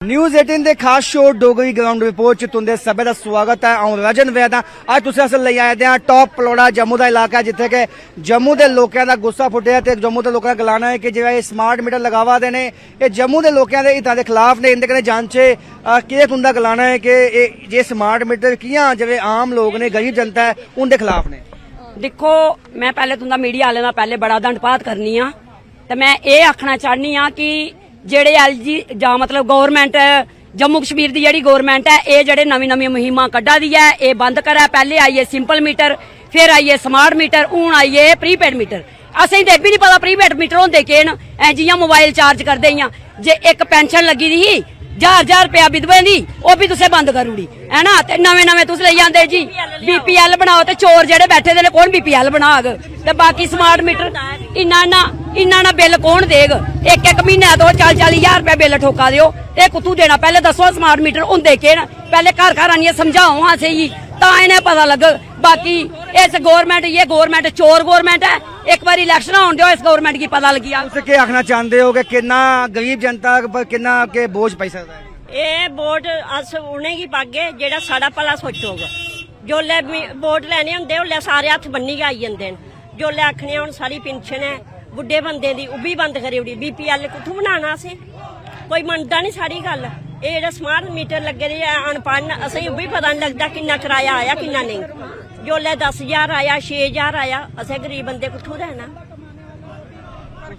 News 18 के खास show Dogri ground report च तुंदे सभे दा स्वागत है। आऊं रजन वैद हां। अज तुसीं अस लई आए दे टॉप पलौड़ा जम्मू का इलाका जिथे के जम्मू के लोगों का गुस्सा फुटिया ते जम्मू के लोगों का गलाना है कि जो ये स्मार्ट मीटर लगावा दे ने ये जम्मू के लोगों के हितां दे खिलाफ ने। इनके कन्नै जांचे कि तुंदा गलाना है कि जे स्मार्ट मीटर कियां जिवें आम लोग ने गरीब जनता है उनके खिलाफ ने। देखो मैं पहले तुंदा मीडिया वाले दा पहले बड़ा धन्नवाद करनी आ ते मैं ये आखना चाहनी आ कि जेड़े एलजी जां मतलब गवर्नमेंट जम्मू कश्मीर दी जेड़ी गवर्नमेंट है ये जेड़े नवी नवी मुहिमां कड्ढा दी है ये बंद करै। पहले आई है सिंपल मीटर, फिर आई है स्मार्ट मीटर, हुण आई है प्रीपेड मीटर। असें ते भी नहीं पता प्रीपेड मीटर होंदे केह् न। जियां मोबाइल चार्ज करदे इयां जे एक पेंशन लगी दी ही 1000 रुपया विधवें दी वो भी तुसें बंद करी ओड़ी है ना। ते नवे नवे तुस लेई आंदे जी बीपीएल बनाओ ते चोर जेड़े बैठे दे ने कौन बीपीएल बनाग ते बाकी स्मार्ट मीटर इन्ना बिल कौन देग। एक महीने तो 40,000 रुपया बिल ठोका दियो ते कुत्थू देना। पहले दसो स्मार्ट मीटर होंदे केह् न, पहले घर घर आनिए समझाओ असेंगी तां इन्हें पता लग। बाकी इस गवर्नमेंट ये गवर्नमेंट चोर गवर्नमेंट है। एक बार इलेक्शन होने दो इस गवर्नमेंट की पता लगी। तुसीं क्या आखना चाहते हो कि कितना गरीब जनता पर कितना के बोझ पै सकदा है? ये वोट अस उनेंगी पागे जेड़ा साड़ा भला सोचोग। जोल्ले वोट लैने होंदे ओल्ले सारे हत्थ बन्नी के आई जंदे न। जोल्ले आखने हुण सारी पेंशन है बुड्ढे बंदे दी उब्बी बंद करी ओड़ी। बीपीएल कुत्थों बनाना असें, कोई मनदा नहीं सारी गल। ये जेड़ा स्मार्ट मीटर लगे दे अनपढ़ असें उब्बी पता नहीं लगदा किन्ना किराया आया किन्ना नहीं। जोल्ले 10,000 आया 6,000 आया असें गरीब बंदे कुत्थों देना।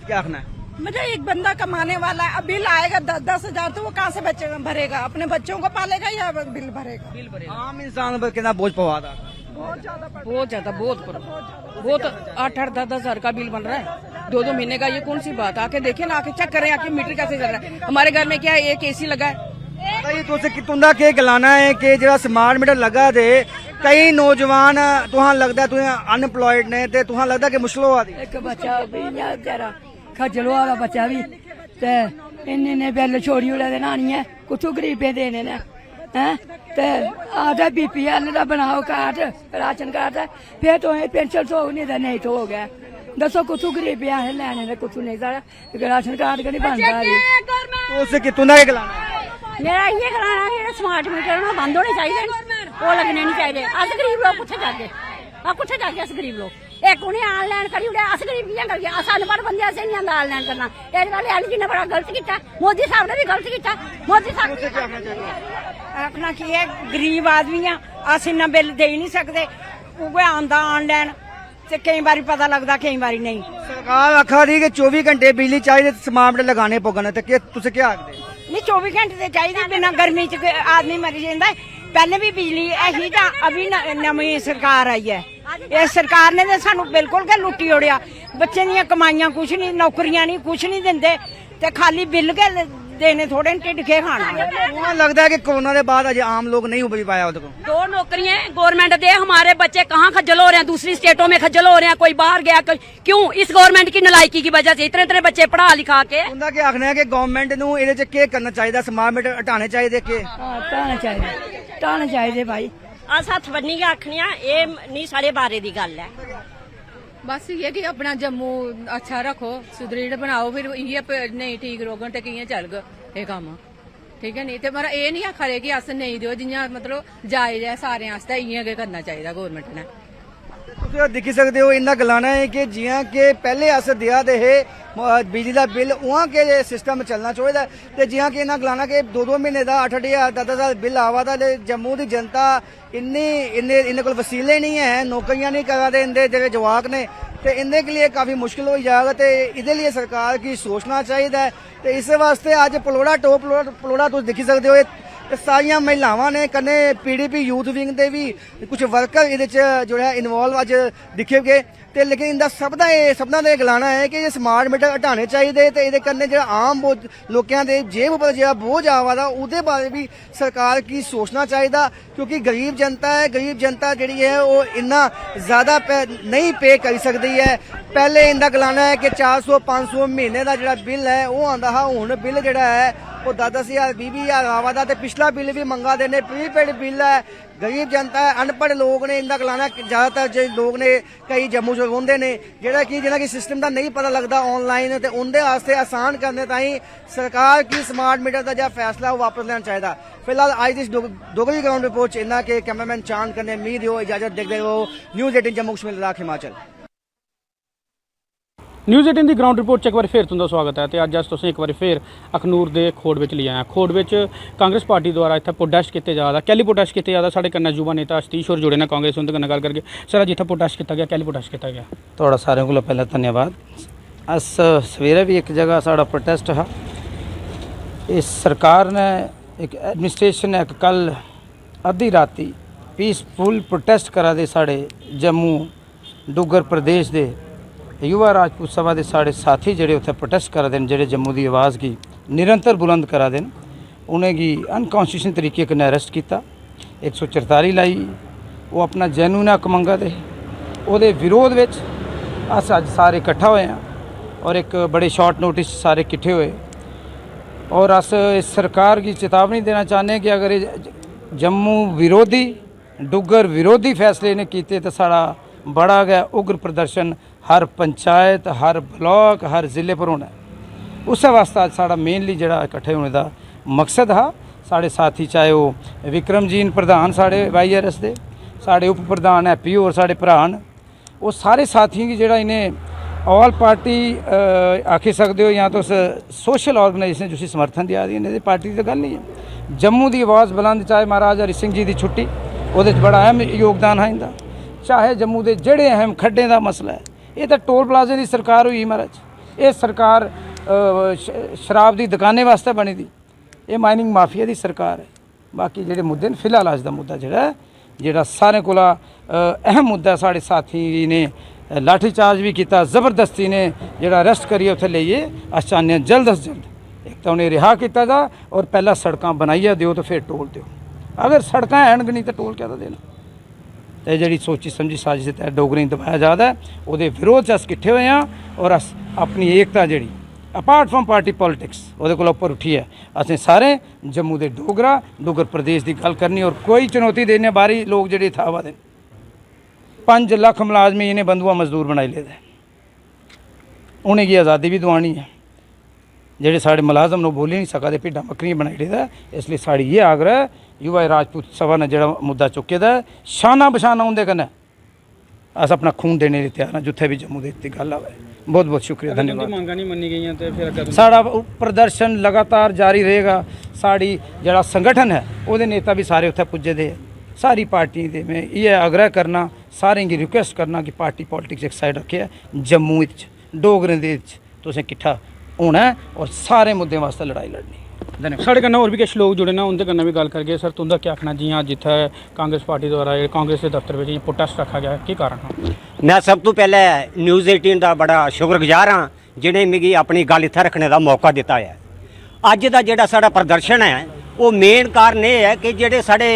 क्या आखना है? मतलब एक बंदा कमाने वाला है, बिल आएगा 10,000 तो वो कहाँ से बच्चे भरेगा? अपने बच्चों को पालेगा या बिल भरेगा? आम इंसान पर कितना बोझ पवा था? बहुत ज्यादा बहुत 8-8 10-10 हजार का बिल बन रहा है 2-2 महीने का। ये कौन सी बात? आके देखे ना, आके चेक करें आके मीटर कैसे चल रहा है। हमारे घर में क्या है एक एसी लगा है। तुंदा के गलाना है कि जो स्मार्ट मीटर लगा दे कई नौजवान तुहां लगदा तुहां अनएम्प्लॉयड ने ते तुहां लगदा कि मुश्किल होआ दी। एक बच्चा भी बेचारा खज्जल होआ दा बच्चा भी ते इन्ने बिल छोड़ी ओड़े दे नानी है कुत्थों गरीबें देने ने हैं ते आधा बीपीएल दा बनाओ कार्ड राशन कार्ड फिर तो पेंशन थोग नहीं ते नहीं थोग है। दसो कुत्थों गरीबें असें लैने ने कुत्थों नहीं। सारा राशन कार्ड कहीं बनदा उस कि तुंदा के गलाना है? मेरा इयै गलाना है स्मार्ट मीटर ना बंद होने चाहिए, वो लगने नहीं चाहिए। अस गरीब लोग कुत्थे जागे कुत्थे जागे अस गरीब लोग। एक उन्हें ऑनलाइन करी उड़े अस गरीब कियां करिए? अस अनपढ़ बंदे असें नहीं आंदा ऑनलाइन करना। इस गल एलजी ने बड़ा गलत किया, मोदी साहब ने भी गलत किया। मोदी साहब आखना की है गरीब आदमी आ अस इन्ना बिल दे ही नहीं सकते। उगे आंदा ऑनलाइन ते कई बारी पता लगदा कई बारी नहीं। सरकार आखा रही कि 24 घंटे बिजली चाहिए स्मार्ट मीटर लगाने पौगन ते तुसीं क्या आखदे? नहीं 24 घंटे ते चाहिए, बिना गर्मी च आदमी मरी जाता है। पहले भी बिजली ऐसी जां अभी नवी सरकार आई है। इस सरकार ने तो सानू बिल्कुल गै लुट्टी ओड़िया। बच्चे दियां कमाइयां कुछ नहीं, नौकरियां नहीं, कुछ नहीं दिंदे ते खाली बिल गै देने थोड़े ढिड के खाना। लगता है कि कोरोना के बाद अजय आम लोग नहीं उभर पाया। 2 नौकरियां गवर्नमेंट दे, हमारे बच्चे कहाँ खज्जल हो रहे हैं, दूसरी स्टेटों में खज्जल हो रहे हैं, कोई बाहर गया क्यों? इस गवर्नमेंट की नलायकी की वजह से इतने बच्चे पढ़ा लिखा के। उनका क्या आखना है कि गवर्नमेंट नूं इहदे च केह् करना चाहिए? स्मार्ट मीटर हटाने चाहिए के हटाने चाहिए भाई। अस हत्थ बन्नी के आखने ये नहीं साढ़े बारे दी गल है। बस ये कि अपना जम्मू अच्छा रखो, सुदृढ़ बनाओ, फिर इये नहीं ठीक रोगन ते कियां चलग ये कम्म, ठीक है। नहीं ते मरा ये नहीं आखा रहे कि अस नहीं दियो जियां मतलब जायज है सारे आस्ते इयां गै करना चाहिए गवर्नमेंट ने। तुसीं दिक्खी सकदे हो इन्ना गलाना है कि जियां कि पहले अस दिया दे हे बिजली का बिल उआं के सिस्टम चलना चाहिए ते जियां कि इन्ना गलाना कि 2-2 महीने का 8-8 हज़ार 10-10 बिल आवा दा। जम्मू की जनता इन्ने कोल वसीले नहीं है, नौकरियां नहीं करा दे इंदे जेह्ड़े जवाक ने ते इनके के लिए काफी मुश्किल हो जाएगा। तो इहदे लिए सरकार की सोचना चाहिए। तो इस वास्ते अज पलौड़ा टॉप पलौड़ा तुम दिखी सकते हो सारिया महिलावां ने कन्ने पीडीपी यूथ विंग के भी कुछ वर्कर इहदे च जो है इनवॉल्व अज दिखे गए। तो लेकिन इंदा सबदा दे गलाना है कि स्मार्ट मीटर हटाने चाहिए ते इहदे कन्नै जो आम लोगों के जेब पर जो बोझ आवा दा उहदे बारे भी सरकार की सोचना चाहिए। क्योंकि गरीब जनता है, गरीब जनता जिहड़ी है वो इन्ना ज्यादा नहीं पे कर सकती है। पहले इंदा गलाना है कि 400-500 महीने का जो बिल है वो आंदा हा, हुण बिल जिहड़ा है ਉਹ 10,000 20,000 ਆਵਾ ਦਾ ਤੇ ਪਿਛਲਾ ਬਿੱਲ ਵੀ ਮੰਗਾ ਦੇ ਨੇ ਪ੍ਰੀਪੇਡ ਬਿੱਲ ਹੈ ਗਰੀਬ ਜਨਤਾ ਹੈ ਅਨਪੜ੍ਹ ਲੋਕ ਨੇ ਇੰਨਾ ਕਲਾਣਾ ਜ਼ਿਆਦਾਤਰ ਜੇ ਲੋਕ ਨੇ ਕਈ ਜੰਮੂ 'ਚ ਰਹਿੰਦੇ ਨੇ ਜਿਹਨਾਂ ਕਿ ਸਿਸਟਮ ਦਾ ਨਹੀਂ ਪਤਾ ਲੱਗਦਾ ਆਨਲਾਈਨ ਤੇ ਉਹਦੇ ਵਾਸਤੇ ਆਸਾਨ ਕਰਨੇ ਤਾਈਂ ਸਰਕਾਰ ਕੀ ਸਮਾਰਟ ਮੀਟਰ ਦਾ ਜਿਹੜਾ ਫੈਸਲਾ ਉਹ ਵਾਪਸ ਲੈਣਾ ਚਾਹੀਦਾ। ਫਿਲਹਾਲ ਅੱਜ ਦੀ ਡੋਗਰੀ ਗਰਾਊਂਡ ਰਿਪੋर्ट ਚ ਇੰਨਾ ਕਿ ਕੈਮਰਾਮੈਨ ਚਾਂਦ ਕਰਨੇ ਉਮੀਦ ਦਿਓ ਇਜਾਜ਼ਤ ਦੇਖਦੇ ਰਹੋ ਨਿਊਜ਼ 18 ਜੰਮੂ ਕਸ਼ਮੀਰ ਲਦਾਖ ਹਿਮਾਚਲ। ਨਿਊਜ਼ 18 ਦੀ ਗਰਾਊਂਡ ਰਿਪੋर्ट 'ਚ ਇੱਕ ਵਾਰ ਫਿਰ ਤੁਹਾਡਾ ਸਵਾਗਤ ਹੈ ਤੇ ਅੱਜ ਤੁਸੀਂ ਇੱਕ ਵਾਰੀ ਫਿਰ ਅਖਨੂਰ ਦੇ ਖੋੜ ਵਿੱਚ ਲਈ ਆਏ ਖੋੜ ਵਿੱਚ ਕਾਂਗਰਸ ਪਾਰਟੀ ਦੁਆਰਾ ਇੱਥੇ ਪ੍ਰੋਟੈਸਟ ਕੀਤੇ ਜਾ ਰਿਹਾ ਕੈਲੀ ਪ੍ਰੋਟੈਸਟ ਕੀਤੇ ਜਾ ਸਾਡੇ ਕन्नै युवा नेता सतीश होर जुड़े ने कांग्रेस उनके कन्नै गल करके सर जिथे प्रोटेस्ट किया गया कैली प्रोटेस्ट किया गया थोड़ा सारे को पहले धन्यवाद। अस सवेरे भी एक जगह साड़ा प्रोटेस्ट है इस सरकार ने एक एडमिनिस्ट्रेशन ने कल अद्धी राती पीसफुल प्रोटेस्ट करा दे साढ़े जम्मू डुग्गर प्रदेश दे युवा राजपूत सभा के साढ़े साथी जेडे उत्थे प्रोटेस्ट करा देन जेडे जम्मू की आवाज़ की निरंतर बुलंद करा देन उन्हेंगी अनकॉन्स्टिट्यूशन तरीके कन्नै अरेस्ट किया 144 लाई वो अपना जैनून हक मंगा दे ਉਹਦੇ विरोध ਵਿੱਚ अस अज सारे इकट्ठा होए हैं और एक बड़े शॉर्ट नोटिस सारे किट्ठे हुए और अस इस सरकार की चेतावनी देना चाहते हैं कि अगर ये जम्मू विरोधी डुग्गर विरोधी फैसले ने किए तो साड़ा बड़ा गया उग्र प्रदर्शन हर पंचायत हर ब्लॉक हर जिले पर होना है। उस वास्ते अज साड़ा मेनली जोड़ा इकट्ठे होने का मकसद हा साढ़े साथी चाहे वो विक्रम जी प्रधान साढ़े YRS दे साढ़े उप प्रधान हैप्पी और साढ़े भरा न वो सारे साथियों की जोड़ा इन्हें ऑल पार्टी आखी सकते हो या तुस सोशल ऑर्गेनाइजेशन जिसी समर्थन दिया दी इन्हें पार्टी की तो गल नहीं है। जम्मू की आवाज़ बुलंद चाहे महाराजा हरि सिंह जी की छुट्टी वो बड़ा अहम योगदान है इनका चाहे जम्मू के जेड़े अहम खड्डे का मसला है ये तो टोल प्लाजे की सरकार हुई महाराज ये सरकार शराब की दुकानें वास्ते बनी थी ये माइनिंग माफिया की सरकार है। बाकी जेडे मुद्दे ने फिलहाल अज का मुद्दा जोड़ा सारे को अहम मुद्दा साढ़े साथी ने लाठी चार्ज भी किया जबरदस्ती ने जोड़ा अरेस्ट करिए उत्थे लेइए अस चाहते जल्द अज जल्द एक तो उन्हें रिहा किया जा और पहला सड़क बनाइए दो तो फिर टोल दो अगर सड़क है नहीं तो टोल क्या देना तो जी सोची समझी साजिश तहत डोगरी दबाया जा रहा है वो विरोध अस किट्ठे हुए हैं और अस अपनी एकता जी अपार्ट फ्रॉम पार्टी पॉलिटिक्स वो उपर उठिए असें सारे जम्मू के डुग्गर प्रदेश की गल करनी और कोई चुनौती देने बारी लोग जोड़े था आवा दे 5 लाख मुलाजमी इन्हें बंधुआ मजदूर बनाई लेते उन्हें आज़ादी भी दवानी है जेडे साढ़े मुलाजम ने बोली नहीं सकते भिड्डां बकरियां बनाई लेता इसलिए साड़ी ये आग्रह युवा राजपूत सभा ने जो मुद्दा चुके दा शाना बशाना उनके कन्नै अस अपना खून देने लिए तैयार हैं जिथे भी जम्मू की गल आवे। बहुत बहुत शुक्रिया धन्यवाद। मांगा नहीं मनी गई तो फिर साड़ा प्रदर्शन लगातार जारी रहेगा साड़ी जड़ा संगठन है वो नेता भी सारे उत्थे पुजे दे सारी पार्टी दे मैं ये आग्रह करना सारें की रिक्वेस्ट करना कि पार्टी पॉलिटिक्स एक साइड रखे जम्मू डोगरें दे तुसें किट्ठा होना है और सारे मुद्दे वास्ते लड़ाई लड़नी। धन्यवाद। साढ़े कन्नै होर भी किश लोग जुड़े ना उनके कन्नै भी गल करगे सर तुंदा क्या आखना जियां जिथे कांग्रेस पार्टी द्वारा कांग्रेस के दफ्तर में प्रोटेस्ट रखा गया की कारण है? मैं सब तो पहले न्यूज़ 18 का बड़ा शुक्रगुजार हाँ जिन्हें मिगी अपनी गल इत्थे रखने का मौका दिता है। अज का जोड़ा साड़ा प्रदर्शन है वो मेन कारण ये है कि जोड़े साढ़े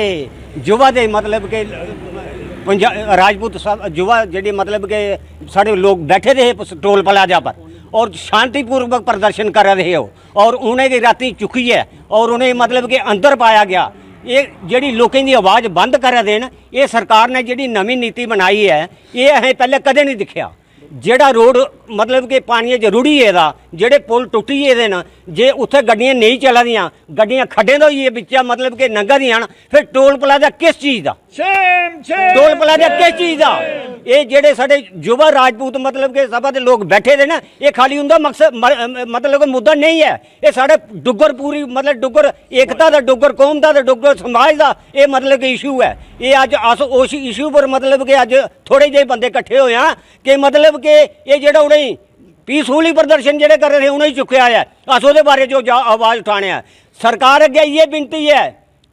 युवा दे मतलब के राजपूत युवा जी मतलब के साढ़े लोग बैठे रहे टोल प्लाजा पर और शांतिपूर्वक प्रदर्शन कर रहे हो और उन्हें की राती चुकी है और उन्हें मतलब के अंदर पाया गया ये जी लोगों की आवाज़ बंद कर देन ये सरकार ने जी नवी नीति बनाई है ये असें पहले कदे नहीं दिखा जेड़ा रोड मतलब कि पानी च रुड़ी गेदा जेड़े पुल टुटी गेदे न जे उत्थे गड्डियां नहीं चला दियां गड्डियां खड्डे तो ही बिच्चा मतलब कि नंगा दियां फिर टोल प्लाजा किस चीज़ का टोल प्लाजा किस चीज़ का ये जेड़े साडे युवा राजपूत मतलब के सभा के लोग बैठे दे ना ये खाली उनका मकसद मतलब मुद्दा नहीं है ये साढ़े डुग्गर पूरी मतलब डुग्गर एकता का डुग्गर कौम का डुग्गर समाज का ये मतलब कि इशू है ये अज अस उस इशू पर मतलब कि अज थोड़े जे बंदे इकट्ठे होए हैं कि मतलब कि ये जेड़ा उन्हें पीसफुली प्रदर्शन जेड़े कर रहे थे उन्हें चुकया है अस वो बारे जो आवाज़ उठाने हैं सरकार अगे ये विनती है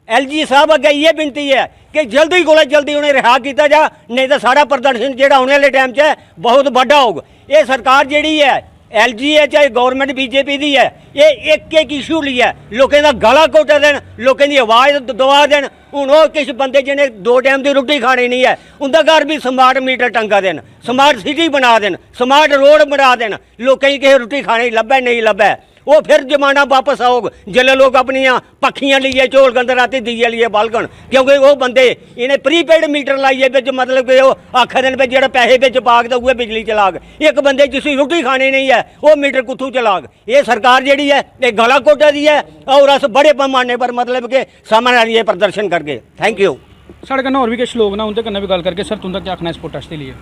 LG साहब अगे ये विनती है कि जल्दी को जल्दी उन्हें रिहा किया जा नहीं तो सारा प्रदर्शन जोड़ा आने वाले टाइम च बहुत बड़ा होगा। ये सरकार जी है LG है चाहे गवर्नमेंट BJP की है ये एक इशू ली है लोगों का गला घोटा देन लोगों की आवाज़ दबा देन हूँ वो किस बंदे जिन्हें 2 टाइम की रोटी खानी नहीं है उनका घर भी स्मार्ट मीटर टंगा देन स्मार्ट सिटी बना देन स्मार्ट रोड बना देन लोगों की किसी रोटी खाने लभे नहीं लभे वो फिर जमाना वापस आओग जिसले लोग अपनिया पक्खियां लिए झोल के अंदर राती दिए लिए बालगन, क्योंकि वो बंदे इन्हें प्रीपेड मीटर लाइए बिच, मतलब कि वो आखर भी जो पैसे बिच पाग तो बिजली चलाग। एक बंदे जिसकी रोटी खानी नहीं है वो मीटर कुत्थू चलाग। ये सरकार जी है ये गला कोटा दी है और अस बड़े पैमाने पर मतलब कि सामने आइए प्रदर्शन करके। Thank you. साढ़े कन्नै होर भी किश लोग ना उंदे कन्नै भी गल करके। सर तुंदा क्या आखना इस प्रोटेस्ट के लिए?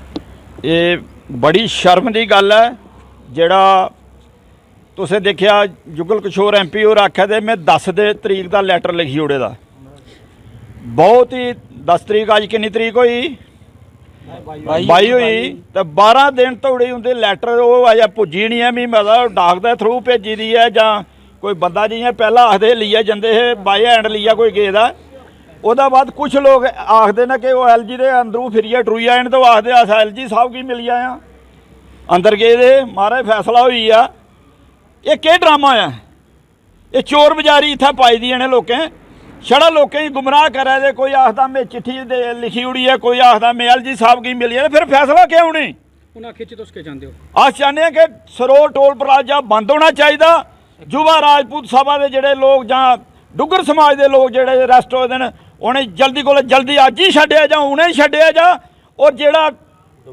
ये बड़ी शर्म की गल है जिहड़ा तुसें देखिया जुगल किशोर MP होर आख्या ते मैं 10 तरीक का लैटर लिखी ओड़े दा, बहुत ही 10 तरीक अज किन्नी तरीक होई 22 होई तो 12 दिन धोड़ी उंदे लैटर वो अजें पुज्जी नहीं है। मी मतलब डाक दे थ्रू भेजी दी है जां कोई बंदा जियां पहला आखदे लिया जंदे हे बाई हैंड लिया कोई गेदा। ਉਹਦਾ ਬਾਅਦ कुछ लोग आखते ने कि वो LG ਦੇ ਅੰਦਰੋਂ ਫਿਰੀਏ ਟਰੂਈ ਆਣ तो आखते अस LG साहब की मिली आए अंदर गए दे महाराज फैसला हुई आ। ये केह् ड्रामा है? ये चोर बजारी इत्थै पाई दी इन्हें लोकें, छड़ा लोकें गी गुमराह करा दे। कोई आखदा में चिट्ठी लिखी उड़ी है, कोई आखदा में LG साहब की मिली है। फिर फैसला क्यों नहीं? ਹੁਣ आखिर च तुस केह् चाहंदे हो? अस चाहते हैं कि सरोर टोल प्लाजा बंद होना चाहिए। युवा राजपूत सभा के जोड़े लोग जां डुग्गर समाज के लोग जोड़े अरेस्ट होए दे उन्हें जल्दी को जल्दी अज ही छड्डिया जा, उन्हें छड्डिया जा। और जेड़ा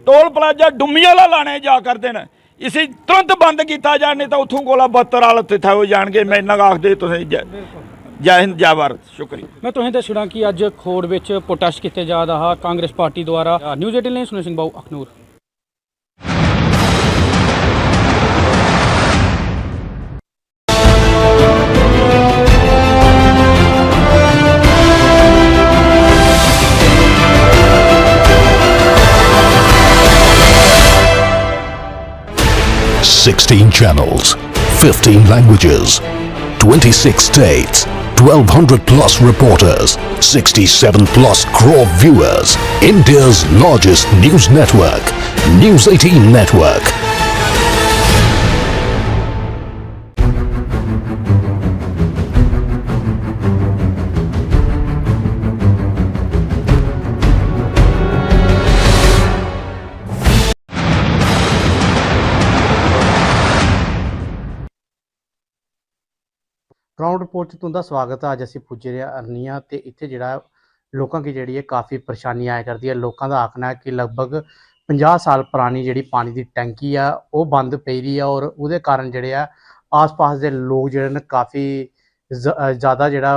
टोल प्लाजा डुम्मी वाला लाने जा करते हैं इसी तुरंत बंद किया जाए, नहीं तो उतों कोला बदतर हालत इत्थे हो जाएंगे। मैं इन्ना आख दे तुसें जय हिंद जय भारत। शुक्रिया। मैं तुसें दस्सना कि अज खोड़ विच प्रोटेस्ट किया जा रहा कांग्रेस पार्टी द्वारा। न्यूज़ 18 ਲਈ सुनील सिंह बाऊ Akhnoor. Sixteen channels, 15 languages, 26 states, 1200 plus reporters, 67 plus crore viewers. India's largest news network, News 18 Network. Ground report तुंदा स्वागत है। अज असी पुज्जे रही हाँ तो इत्थे जिहड़ा लोगों की जिहड़ी है काफ़ी परेशानी आया करती है। लोगों का आखना है कि लगभग 50 साल पुरानी जिहड़ी पानी की टैंकी है वो बंद पई रही है और उहदे कारण जिहड़े आ आस पास के लोग जिहड़े ने काफ़ी ज़्यादा जिहड़ा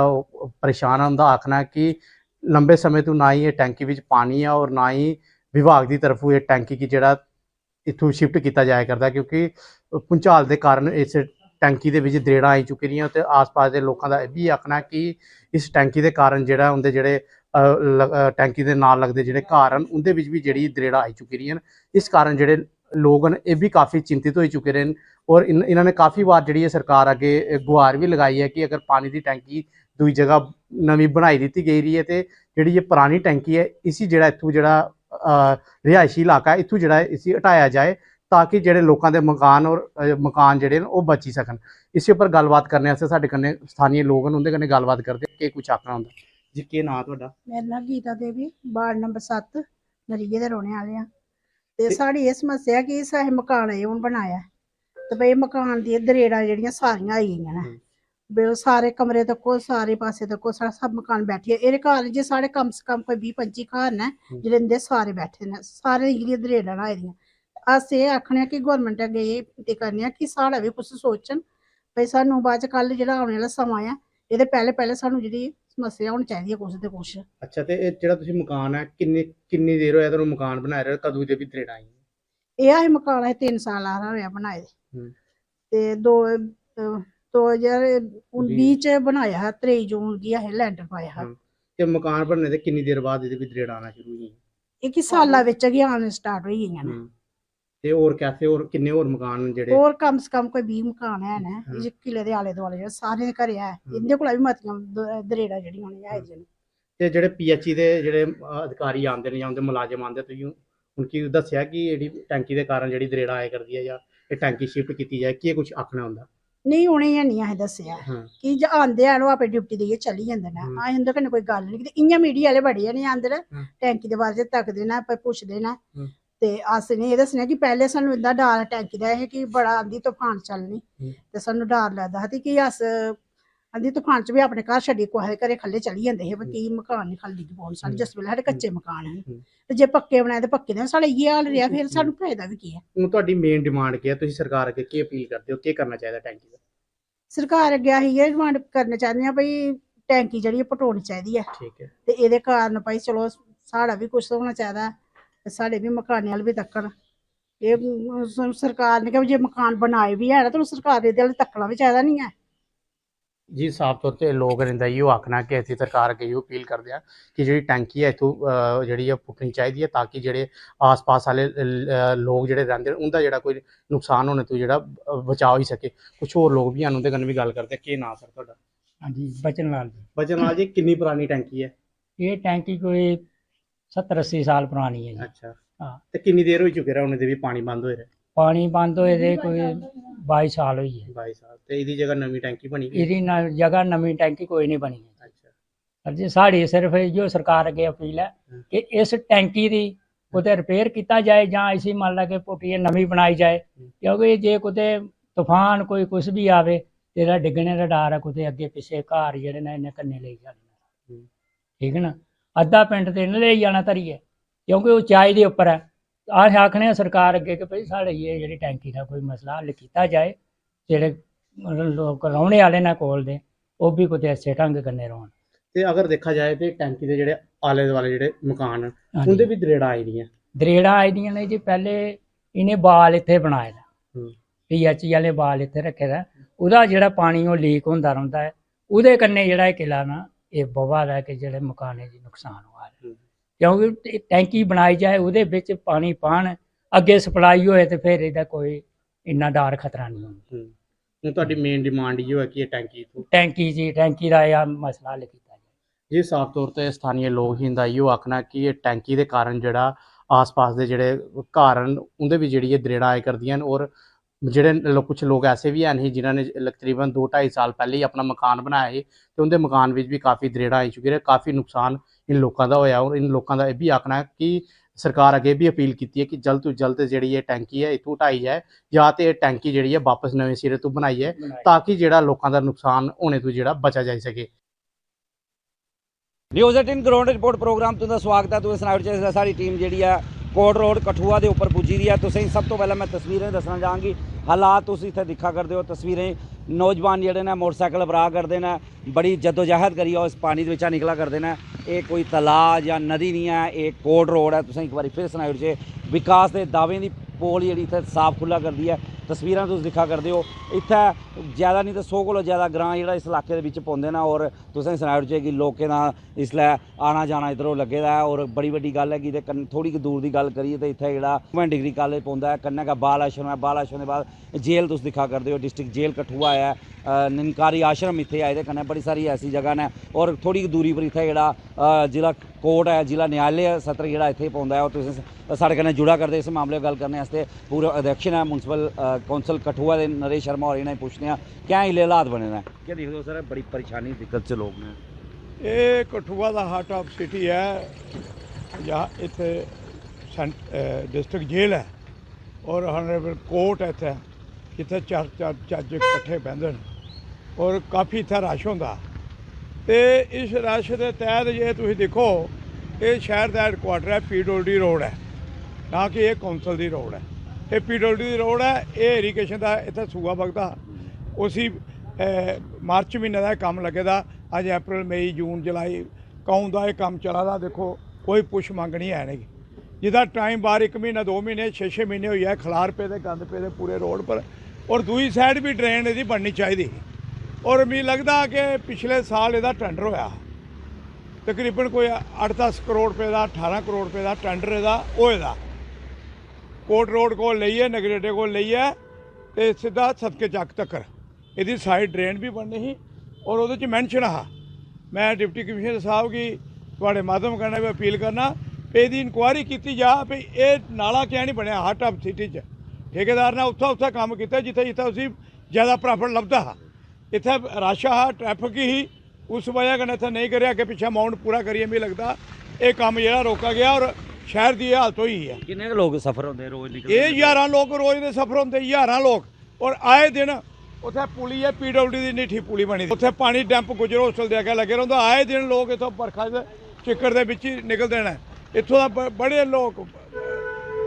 परेशान है। उनका आखना है कि लंबे समय तो ना ही ये टैंकी विच पानी है और ना ही विभाग की तरफों ये टैंकी की जिहड़ा इत्थों शिफ्ट किया जाया करता, क्योंकि भूचाल के कारण इस टैंकी के विच दरेड़ा आई चुकी रही तो आस पास के लोगों का यह भी आखना कि इस टैंकी के कारण जिहड़ा उनके जिहड़े टैंकी के नाल लगते जिहड़े घर हैं उनके विच भी जिहड़ी दरेड़ा आई चुकी रही। इस कारण जिहड़े लोग हैं ये भी काफ़ी चिंतित हो चुके हैं और इन्होंने काफ़ी बार जिहड़ी सरकार अगे गुहार भी लगाई है कि अगर पानी की टैंकी दूई जगह नवी बनाई दी गई रही है तो जिहड़ी ये पुरानी टैंकी है इसी जिहड़ा इत्थों जिहड़ा रिहायशी इलाका है इत्थों जिहड़ा इसी हटाया जाए ताकि जिहड़े लोगों के मकान और मकान जिहड़े वो बची सकन। इस उपर गलबात करने वास्ते साडे कन्नै स्थानीय लोग हैं उनके कन्नै गलबात करते कि कुछ आखना होंदा जी। के नाम तुहाडा? मेरा नाम गीता देवी, वार्ड नंबर 7 नरीगे दे रौहने वाले हैं। ते साड़ी ये समस्या कि असें मकान हून बनाया ते भाई मकान दी दरेड़ा जेहड़ियां सारियां आई गेइयां ने, बे सारे कमरे तक्को सारे पासे तक्को सब मकान बैठे। एह्दे घर जे साढ़े कम से कम कोई 20-25 घर ने जेह्ड़े इंदे सारे बैठे ने, सारे जेह्ड़ियां दरेड़ां लाई दियां। अस ये आखने कि गौरमेंट अग्गे एह् करने कि साढ़ा भी कुछ सोचन भाई सानू बाद च कल जेह्ड़ा औने आह्ला समां ऐ एह्दे पैह्ले सानू जेह्ड़ी समस्या होनी चाहिदी है कुछ ते कुछ। अच्छा ते जेह्ड़ा तुसीं मकान है किन्नी देर होया तुहानू मकान बनाए दे, कदूं दे भी दरेड़ां आई? एह् असें मकान असें 3 साल हारा होया बनाए दे ते 2019 च बनाया हा। 23 जून गी असें लैंटर पाया हा। ते मकान बनने दे किन्नी देर बाद एह्दे भी दरेड़ां आना शुरू होई? इक साला विच गै आने स्टार्ट होई गेइयां ने। ते और कैसे और किन्ने और मकान जेह्ड़े और कम से कम कोई 20 मकान है ने इस किले दे आले दुआले जेह्ड़े सारे दे घरे है इंदे कोला भी मतियां दरेड़ा जेह्ड़ियां ने आई दियां ने। ते जेह्ड़े PHE दे जेह्ड़े अधिकारी आंदे ने जां उंदे मुलाजम आंदे तुसीं उनकी दस्सेआ कि जेह्ड़ी टैंकी दे कारण जेह्ड़ी दरेड़ा आया करदी है जां एह् टैंकी शिफ्ट कीती जाए, केह् कुछ आखना होंदा? नहीं उ'नेंगी हैनी असें दस्सेआ कि जे आंदे हैन ओह् अपनी ड्यूटी देइयै चली जंदे ने, असें उं'दे कन्नै कोई गल्ल नहीं कीती। इ'यां मीडिया आह्ले बड़े जने आंदे ने टैंकी दे बारे च तकदे ने पुछदे ने ਤੇ ਅਸੀਂ ਨੇ ਇਹ ਦੱਸਣਾ ਕਿ ਪਹਿਲੇ ਸਾਨੂੰ ਇੰਦਾ ਡਰ ਟੈਂਕੀ ਦਾ ਇਹ ਕਿ ਬੜਾ ਆਂਦੀ ਤੂਫਾਨ ਚੱਲਣੀ ਤੇ ਸਾਨੂੰ ਡਰ ਲੱਗਦਾ ਸੀ ਕਿ ਅਸ ਆਂਦੀ ਤੂਫਾਨ ਚ ਵੀ ਆਪਣੇ ਘਰ ਛੱਡੀ ਕੋਹੇ ਘਰੇ ਖੱਲੇ ਚਲੀ ਜਾਂਦੇ ਸੀ ਵੀ ਕੀ ਮਕਾਨ ਨਹੀਂ ਖਾਲੀ ਪਾਉਣ ਸਾਡੇ ਜਿਸ ਵੇਲੇ ਸਾਡੇ ਕੱਚੇ ਮਕਾਨ ਹਨ ਤੇ ਜੇ ਪੱਕੇ ਬਣਾਏ ਤੇ ਪੱਕੇ ਦੇ ਸਾਡੇ ਇਹ ਹਾਲ ਰਿਹਾ ਫਿਰ ਸਾਨੂੰ ਫਾਇਦਾ ਵੀ ਕੀ ਹੈ। ਹੁਣ ਤੁਹਾਡੀ ਮੇਨ ਡਿਮਾਂਡ ਕੀ ਹੈ, ਤੁਸੀਂ ਸਰਕਾਰ ਅੱਗੇ ਕੀ ਅਪੀਲ ਕਰਦੇ ਹੋ, ਕੀ ਕਰਨਾ ਚਾਹੀਦਾ ਟੈਂਕੀ ਦਾ? ਸਰਕਾਰ ਅੱਗੇ ਅਸੀਂ ਇਹ ਡਿਮਾਂਡ ਕਰਨਾ ਚਾਹੁੰਦੇ ਹਾਂ ਭਈ ਟੈਂਕੀ ਜਿਹੜੀ ਪਟਾਉਣੀ ਚਾਹੀਦੀ ਹੈ ਠੀਕ ਹੈ। ਤੇ ਇਹਦੇ ਕਾਰਨ ਭਾਈ ਚਲੋ ਸਾਡਾ ਵੀ ਕੁਛ ਹੋਣਾ ਚਾਹੀਦਾ ਤੇ ਸਾਡੇ ਵੀ ਮਕਾਨੇ ਵਾਲ ਵੀ ਤੱਕਣ ਇਹ ਸਰਕਾਰ ਨੇ ਕਿ ਜੇ ਮਕਾਨ ਬਣਾਏ ਵੀ ਹੈ ਨਾ ਤਾਂ ਸਰਕਾਰ ਦੇ ਵੱਲ ਤੱਕਣਾ ਵੀ ਚਾਹੀਦਾ ਨਹੀਂ ਹੈ ਜੀ। ਸਾਫ ਤੌਰ ਤੇ ਲੋਕ ਰਹਿੰਦਾ ਇਹੋ ਆਖਣਾ ਕਿ ਅਸੀਂ ਸਰਕਾਰ ਅੱਗੇ ਇਹੋ ਅਪੀਲ ਕਰਦੇ ਆ ਕਿ ਜਿਹੜੀ ਟੈਂਕੀ ਹੈ ਇੱਥੋਂ ਜਿਹੜੀ ਆ ਪੁੱਟਣੀ ਚਾਹੀਦੀ ਹੈ ਤਾਂ ਕਿ ਜਿਹੜੇ ਆਸ-ਪਾਸ ਵਾਲੇ ਲੋਕ ਜਿਹੜੇ ਰਹਿੰਦੇ ਉਹਦਾ ਜਿਹੜਾ ਕੋਈ ਨੁਕਸਾਨ ਹੋਣੇ ਤੋਂ ਜਿਹੜਾ ਬਚਾ ਹੋ ਸਕੇ। ਕੁਝ ਹੋਰ ਲੋਕ ਵੀ ਹਨ, ਉਹਦੇ ਨਾਲ ਵੀ ਗੱਲ ਕਰਦੇ। ਕੀ ਨਾਂ ਸਰ ਤੁਹਾਡਾ? ਹਾਂਜੀ, ਬਚਨ ਲਾਲ ਜੀ। ਬਚਨ ਲਾਲ ਜੀ, ਕਿੰਨੀ ਪੁਰਾਣੀ ਟੈਂਕੀ ਹੈ? ਇਹ ਟੈਂਕੀ ਕੋਈ 70-80 ਸਾਲ ਪੁਰਾਣੀ ਹੈ ਜੀ। ਅੱਛਾ, ਹਾਂ। ਤੇ ਕਿੰਨੀ ਦੇਰ ਹੋਈ ਚੁੱਕੀ ਉਹਨੇ ਦੇ ਵੀ ਪਾਣੀ ਬੰਦ ਹੋਏ ਰਹੇ? ਪਾਣੀ ਬੰਦ ਹੋਏ ਦੇ ਕੋਈ 22 ਸਾਲ ਹੋਈ ਹੈ। 22 ਸਾਲ। ਤੇ ਇਹਦੀ ਜਗ੍ਹਾ ਨਵੀਂ ਟੈਂਕੀ ਬਣੀ ਗਈ? ਇਹਦੀ ਜਗ੍ਹਾ ਨਵੀਂ ਟੈਂਕੀ ਕੋਈ ਨਹੀਂ ਬਣੀ ਹੈ। ਅੱਛਾ ਸਰ ਜੀ, ਸਾਡੀ ਸਿਰਫ ਇਹੋ ਸਰਕਾਰ ਅੱਗੇ ਅਪੀਲ ਹੈ ਕਿ ਇਸ ਟੈਂਕੀ ਦੀ ਕਿਤੇ ਰਿਪੇਅਰ ਕੀਤਾ ਜਾਏ ਜਾਂ ਇਸੀ ਮੰਨ ਲਾ ਕੇ ਪੁੱਟੀਏ ਨਵੀਂ ਬਣਾਈ ਜਾਏ, ਕਿਉਂਕਿ ਜੇ ਕਿਤੇ ਤੂਫਾਨ ਕੋਈ ਕੁਛ ਵੀ ਆਵੇ ਤੇਰਾ ਡਿੱਗਣੇ ਦਾ ਡਰ ਹੈ, ਕਿਤੇ ਅੱਗੇ ਪਿੱਛੇ ਘਰ ਜਿਹੜੇ ਨੇ ਇਹਨੇ ਕੰਨੇ ਲਈ ਜਾਣੇ। ਠੀਕ ਹੈ ਨਾ, ਅੱਧਾ ਪਿੰਡ ਤੇ ਇਹਨੇ ਲਈ ਜਾਣਾ ਧਰੀਏ ਕਿਉਂਕਿ ਉਚਾਈ ਦੇ ਉੱਪਰ ਹੈ। ਆਹ ਆਖਣੇ ਸਰਕਾਰ ਅੱਗੇ ਕਿ ਭਈ ਸਾਡੇ ਇਹ ਜਿਹੜੀ ਟੈਂਕੀ ਦਾ ਕੋਈ ਮਸਲਾ ਹੱਲ ਕੀਤਾ ਜਾਏ, ਜਿਹੜੇ ਲੋਕ ਰਹਿਣੇ ਵਾਲੇ ਨੇ ਕੋਲ ਦੇ ਉਹ ਵੀ ਕਿਤੇ ਅੱਛੇ ਢੰਗ ਕਰਨੇ ਰਹਿਣ। ਤੇ ਅਗਰ ਦੇਖਾ ਜਾਏ ਤੇ ਟੈਂਕੀ ਦੇ ਜਿਹੜੇ ਆਲੇ ਦੁਆਲੇ ਜਿਹੜੇ ਮਕਾਨ ਉਹਦੇ ਵੀ ਦਰੇੜਾਂ ਆਈ ਦੀਆਂ? ਦਰੇੜਾਂ ਆਈ ਦੀਆਂ ਨੇ ਜੀ। ਪਹਿਲੇ ਇਹਨੇ ਬਾਲ ਇੱਥੇ ਬਣਾਏ ਦਾ, PHE ਵਾਲੇ ਬਾਲ ਇੱਥੇ ਰੱਖੇ ਦਾ, ਉਹਦਾ ਜਿਹੜਾ ਪਾਣੀ ਉਹ ਲੀਕ ਹੁੰਦਾ ਰਹਿੰਦਾ ਹੈ, ਉਹਦੇ ਕੰਨੇ ਜਿਹੜਾ ਇਹ ਕਿਲਾ ਨਾ ਇਹ ਬਵਾ ਲੈ ਕੇ ਜਿਹੜੇ ਮਕਾਨੇ ਜੀ ਨੁਕਸਾਨ ਹੋਇਆ ਕਿਉਂਕਿ ਟੈਂਕੀ ਬਣਾਈ ਜਾਏ ਉਹਦੇ ਵਿੱਚ ਪਾਣੀ ਪਾਣ ਅੱਗੇ ਸਪਲਾਈ ਹੋਏ ਤੇ ਫਿਰ ਇਹਦਾ ਕੋਈ ਇੰਨਾ ਡਰ ਖਤਰਾ ਨਹੀਂ ਹੁੰਦਾ। ਹੁਣ ਤੁਹਾਡੀ ਮੇਨ ਡਿਮਾਂਡ ਇਹ ਹੈ ਕਿ ਇਹ ਟੈਂਕੀ ਦਾ ਇਹ ਮਸਲਾ ਹੱਲ ਕੀਤਾ ਜਾਏ। ਜੀ ਸਾਫ ਤੌਰ ਤੇ ਸਥਾਨੀ ਲੋਕ ਹੀ ਦਾ ਇਹੋ ਆਖਣਾ ਕਿ ਇਹ ਟੈਂਕੀ ਦੇ ਕਾਰਨ ਜਿਹੜਾ ਆਸ-ਪਾਸ ਦੇ ਜਿਹੜੇ ਘਰ ਹਨ ਉਹਦੇ ਵੀ ਜਿਹੜੀ ਇਹ ਦਰੇੜਾਂ ਆਏ ਕਰਦੀਆਂ ਔਰ ਜਿਹੜੇ ਕੁਝ ਲੋਕ ਐਸੇ ਵੀ ਹਨ ਜਿਨ੍ਹਾਂ ਨੇ ਤਕਰੀਬਨ 2-2.5 ਸਾਲ ਪਹਿਲੇ ਹੀ ਆਪਣਾ ਮਕਾਨ ਬਣਾਇਆ ਹੈ ਤੇ ਉਹਦੇ ਮਕਾਨ ਵਿੱਚ ਵੀ ਕਾਫੀ ਦਰੇੜਾਂ ਆਈ ਚੁੱਕੀ ਹੈ। ਕਾਫੀ ਨੁਕਸਾਨ इन लोगों का होया और इन लोगों का यह भी आखना है कि सरकार अगे भी अपील की है कि जल्द तो जल्द जी ये टैंकी है इतों हटाई जाए या तो टैंकी जी है वापस नवे सिरे तो बनाई है ताकि जो लोगों का नुकसान होने तो जो बचा जा सके। न्यूज़ 18 ग्राउंड रिपोर्ट प्रोग्राम तुंदा स्वागत है। तुस सनाओ सारी टीम जी है कोट रोड कठुआ के उपर पुजी दी है। तुसें सब तो पहले मैं तस्वीरें दसना चाहांगी, हालात तुसीं इत्थे दिखा करदे हो। तस्वीरें नौजवान जिहड़े ने मोटरसाइकिल भरा करते हैं, बड़ी जद्दोजहद करिए इस पानी के निकला करते हैं। ये कोई तलाऽ या नदी नहीं है, ये कोट रोड है। तुसें एक बार फिर सनाओ जे विकास के दावे की पोल जी इत्थे साफ खुला कर दी है। तस्वीरां तुस दिखा करदे हो, इत्थे ज़्यादा नहीं तो 100 कोलों ज़्यादा ग्रां जिहड़ा इस इलाके दे विच पौंदे ने और तुसें सनाओ जे कि लोकें दा इसलै आना जाना इधरों लगे दा है। और बड़ी वड्डी गल है कि थोड़ी दूर की गल करिए तो इत्थे जेह्ड़ा वुमेन डिग्री कॉलेज पौंदा है, कन्नै गै बाल आश्रम है, बाल आश्रम के बाद जेल तुस दिखा करदे हो, डिस्ट्रिक्ट जेल कठुआ है, निनकारी आश्रम इत्थे आए दे, कन्नै बड़ी सारी ऐसी जगह ने और थोड़ी दूरी पर इत्थे जेह्ड़ा जिला कोर्ट है, जिला न्यायालय सत्र जेह्ड़ा इत्थे पौंदा है। और तुसें साढ़े कन्नै जुड़ा करदे इस मामले गल करने वास्ते पूरा अध्यक्ष है मुनसिपल कौंसल कठुआ के नरेश शर्मा और इन्हें पूछने क्या इसले हालात बने ने, क्या देखते हो सर? बड़ी परेशानी दिक्कत च लोग ने। ये कठुआ का हार्ट ऑफ सिटी है, जहाँ इत्थे डिस्ट्रिक्ट जेल है और ऑनरेबल कोर्ट है इत्थे, जिथे चार जज इकट्ठे बहते हैं और काफ़ी इत्थे रश होंदा। तो इस रश के तहत जे तुसीं देखो ये शहर का हैडकुआटर है, PWD रोड है, ना कि ये कौंसल की रोड है। ये PWD रोड है, ये इरीगेशन का इत्थे सूआ बगदा उसी मार्च महीने का काम लगे दा। अज अप्रैल मई जून जुलाई कौन का काम चला दा। देखो कोई पुछ मंग नहीं है नहीं, जिदा टाइम बार 1 महीना 2 महीने 6-6 महीने हुई है खलार पे दे गंद पे दे पूरे रोड पर। और दूई साइड भी ड्रेन यदी बननी चाहिए। और मैं लगता कि पिछले साल यदा टेंडर होया तकरीबन कोई 8-10 करोड़ रुपये का 18 करोड़ रुपये का टेंडर यदा होएदा। कोट रोड को लेइए नगरेटे को लेइए तो सीधा सदके चक तक यदी साइड ड्रेन भी बननी ही और वो मैंशन हा। मैं डिप्टी कमिश्नर साहब की थोड़े माध्यम करना भी अपील करना भी यदी इंक्वायरी की जा भी ये नाला क्या नहीं बनया हार्ट ऑफ सिटी च। ठेकेदार ने उत्थे काम किया जिथे जिथे उसी ज़्यादा प्रॉफिट लभदा हा। इत्थे रश हा, ट्रैफिक ही, उस वजह कन्नै इत्थे नहीं करेआ। अगे पिछे अमाउंट पूरा करिए मिगी लगता ये काम जो रोका गया। और ਸ਼ਹਿਰ ਦੀ ਇਹ ਹਾਲਤ ਹੋਈ ਹੈ। ਕਿੰਨੇ ਕੁ ਲੋਕ ਸਫਰ ਹੁੰਦੇ ਰੋਜ਼ ਨਿਕਲਦੇ? ਇਹ 11 ਲੋਕ ਰੋਜ਼ ਦੇ ਸਫਰ ਹੁੰਦੇ, 11 ਲੋਕ। ਔਰ ਆਏ ਦਿਨ ਉੱਥੇ ਪੁਲੀ ਹੈ, PWD ਦੀ ਨੀਠੀ ਪੁਲੀ ਬਣੀ, ਉੱਥੇ ਪਾਣੀ ਡੈਂਪ ਗੁਜਰ ਹੋਸਟਲ ਦੇ ਅੱਗੇ ਲੱਗੇ ਰਹਿੰਦਾ। ਆਏ ਦਿਨ ਲੋਕ ਇੱਥੋਂ ਬਰਖਾ ਦੇ ਚਿੱਕੜ ਦੇ ਵਿੱਚ ਹੀ ਨਿਕਲਦੇ ਨੇ। ਇੱਥੋਂ ਦਾ ਬੜੇ ਲੋਕ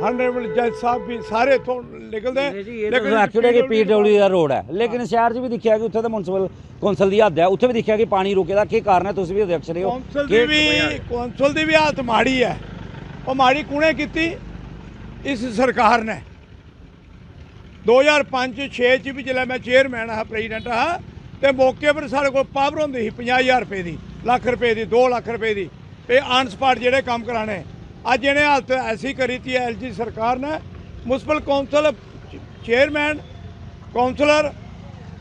ਹਨਰੇਬਲ ਜੱਜ ਸਾਹਿਬ ਵੀ ਸਾਰੇ ਇੱਥੋਂ ਨਿਕਲਦੇ। ਲੇਕਿਨ ਐਕਚੁਅਲੀ ਕਿ PWD ਦਾ ਰੋਡ ਹੈ, ਲੇਕਿਨ ਸ਼ਹਿਰ 'ਚ ਵੀ ਦੇਖਿਆ ਕਿ ਉੱਥੇ ਤਾਂ ਮੁਨਸਿਪਲ ਕੌਂਸਲ ਦੀ ਹੱਦ ਹੈ, ਉੱਥੇ ਵੀ ਦੇਖਿਆ ਕਿ ਪਾਣੀ ਰੁਕੇ ਦਾ ਕੀ ਕਾਰਨ ਹੈ? ਤੁਸੀਂ ਵੀ ਅਧਿਕਸ਼ ਰਹੇ ਹੋ। ਕੌਂਸਲ ਦੀ ਵੀ ਹਾਲਤ ਮਾੜੀ ਹੈ। ਉਹ ਮਾੜੀ ਕੁਣੇ ਕੀਤੀ ਇਸ ਸਰਕਾਰ ਨੇ। 2005-6 ਚ ਵੀ ਜਦੋਂ ਮੈਂ ਚੇਅਰਮੈਨ ਹਾਂ, ਪ੍ਰੈਜ਼ੀਡੈਂਟ ਹਾਂ, ਤੇ ਮੌਕੇ ਪਰ ਸਾਡੇ ਕੋਲ ਪਾਵਰ ਹੁੰਦੀ ਸੀ 50,000 ਰੁਪਏ ਦੀ, ਲੱਖ ਰੁਪਏ ਦੀ, 2 ਲੱਖ ਰੁਪਏ ਦੀ, ਇਹ ਆਨ ਸਪਾਟ ਜਿਹੜੇ ਕੰਮ ਕਰਾਣੇ। ਅੱਜ ਇਹਨੇ ਹਾਲਤ ਐਸੀ ਕਰੀ ਤੀ LG ਸਰਕਾਰ ਨੇ। Municipal council chairman, councillor,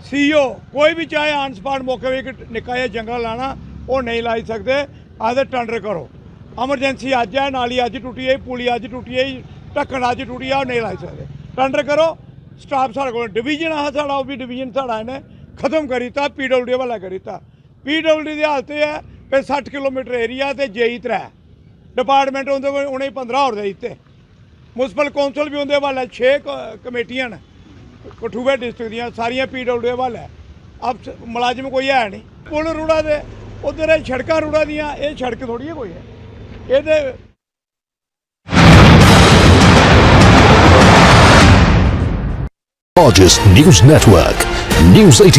CEO ਕੋਈ ਵੀ ਚਾਹੇ ਆਨ ਸਪਾਟ ਮੌਕੇ ਵਿੱਚ ਨਿੱਕਾ ਜਿਹਾ ਜੰਗਲ ਲਾਣਾ ਉਹ ਨਹੀਂ ਲਾ ਸਕਦੇ। ਆਦੇ ਟੈਂਡਰ ਕਰੋ। ਐਮਰਜੈਂਸੀ ਅੱਜ ਹੈ, ਨਾਲੀ ਅੱਜ ਟੁੱਟੀ ਹੈ, ਪੁਲੀ ਅੱਜ ਟੁੱਟੀ ਹੈ, ਢੱਕਣ ਅੱਜ ਟੁੱਟੀ ਆ, ਉਹ ਨਹੀਂ ਲਾ ਸਕਦੇ। ਟੈਂਡਰ ਕਰੋ। ਸਟਾਫ ਸਾਡੇ ਕੋਲ ਡਿਵੀਜ਼ਨ ਆ ਸਾਡਾ, ਉਹ ਵੀ ਡਿਵੀਜ਼ਨ ਸਾਡਾ ਇਹਨੇ ਖਤਮ ਕਰੀਤਾ, PWD ਵਾਲਾ ਕਰੀਤਾ। PWD ਦੀ ਹਾਲਤ ਇਹ ਹੈ ਕਿ 60 ਕਿਲੋਮੀਟਰ ਏਰੀਆ ਤੇ JE 3 ਡਿਪਾਰਟਮੈਂਟ ਉਹਦੇ ਕੋਲ ਉਹਨੇ 15 ਹੋਰ ਦੇ ਦਿੱਤੇ। ਮੁਨਸਿਪਲ ਕੌਂਸਲ ਵੀ ਉਹਦੇ ਵਾਲਾ 6 ਕਮੇਟੀਆਂ ਨੇ ਕਠੂਆ ਡਿਸਟ੍ਰਿਕਟ ਦੀਆਂ, ਸਾਰੀਆਂ PWD ਵਾਲਾ। ਅਬ ਮੁਲਾਜ਼ਮ ਕੋਈ ਹੈ ਨਹੀਂ। ਪੁਲ ਰੂੜਾ ਦੇ ਉਧਰ ਇਹ ਸੜਕਾਂ ਰੂੜਾ ਦੀਆਂ, ਇਹ ਸੜਕ ਥੋੜੀ ਹੈ ਕੋਈ ਹੈ ਇਹਦੇ। Largest news network, News 18.